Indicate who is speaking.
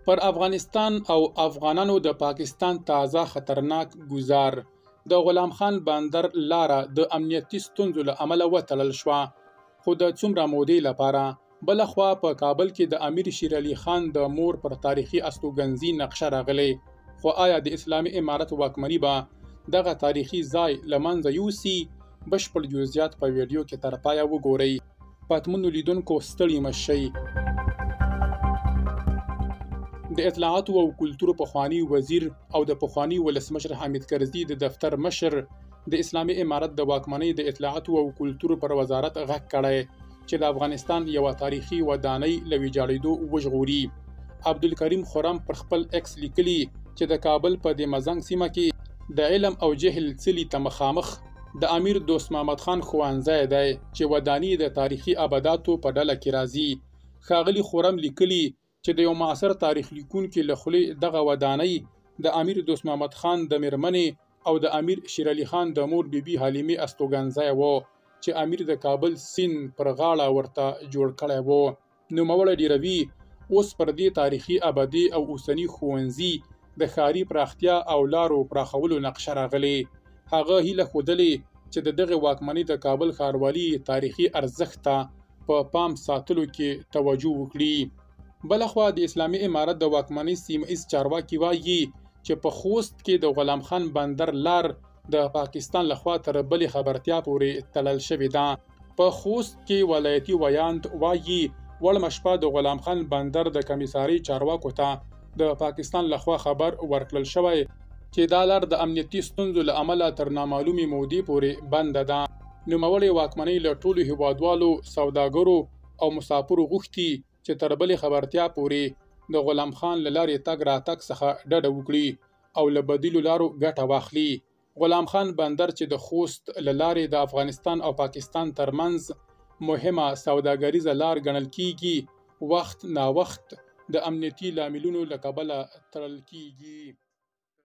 Speaker 1: پر افغانستان او افغانانو د پاکستان تازه خطرناک ګزار. د غلام خان بندر لاره د امنیتي ستونزو له امله وتړل شوه، خو د څومره مودې لپاره. بلخوا په کابل کې د امیر شیر علي خان د مور پر تاریخي استوګنځي نقشه راغلی، خو آیا د اسلامي امارت واکمني به دغه تاریخي ځای له منځه یوسي؟ بشپړ جزئیات په ویډیو کې تر پایه وګورئ. پاتمنو لیدونکو ستړي مه شئ. د اطلاعاتو او کلتور پخوانی وزیر او د پخوانی ولسمشر حامد کرزي د دفتر مشر د اسلامي امارت د واکمنۍ د اطلاعاتو او کلتور پر وزارت غږ کړی چې د افغانستان یوه تاریخي ودانۍ له ویجاړېدو وژغوري. عبدالکریم خرم پر خپل ایکس لیکلي چې د کابل په د مزنګ سیمه کې د علم او جهل څلي ته مخامخ د امیر دوست محمد خان ښوونځی دی چې ودانۍ د تاریخي ابداتو په ډله کې راځي. ښاغلي خرم لیکلي چې د یو معاصر تاریخ لیکونکي له خولې دغه ودانۍ د امیر دوست محمد خان د میرمنې او د امیر شیر علي خان د مور بیبي حلیمې استوګنځی و چې امیر د کابل سیند پر غاړه ورته جوړ کړی و. نوموړی ډیروي اوس پر دې تاریخي ابدي او اوسني ښوونځي د ښاري پراختیا او لارو پراخولو نقشه راغلی. هغه هیله ښودلې چې د دغې واکمنۍ د کابل ښاروالي تاریخي ارزښت ته په پام ساتلو کې توجه وکړي. بلخوا د اسلامي امارت د واکمنۍ سیمه‌ایز چارواکي وایي چې په خوست کې د غلام خان بندر لار د پاکستان لخوا تر بلې خبرتیا پورې تړل شوې ده. په خوست کې ولایتي ویاند وایي وړمه شپه د غلام خان بندر د کمیسارۍ چارواکو ته د پاکستان لخوا خبر ورکړل شوی چې دا لار د امنیتي ستونزو له امله تر نامعلومې مودې پورې بنده ده. نوموړې واکمنۍ له ټولو هیوادوالو، سوداګرو او مسافرو غوښتي چې تر بلې خبرتیا پورې د غلام خان له لارې تګ راتګ څخه ډډه وکړي او له بدیلو لارو ګټه واخلي. غلام خان بندر چې د خوست له لارې د افغانستان او پاکستان ترمنځ مهمه سوداګریزه لار ګڼل کیږي، وخت ناوخت د امنیتي لاملونو له کبله تړل کیږي.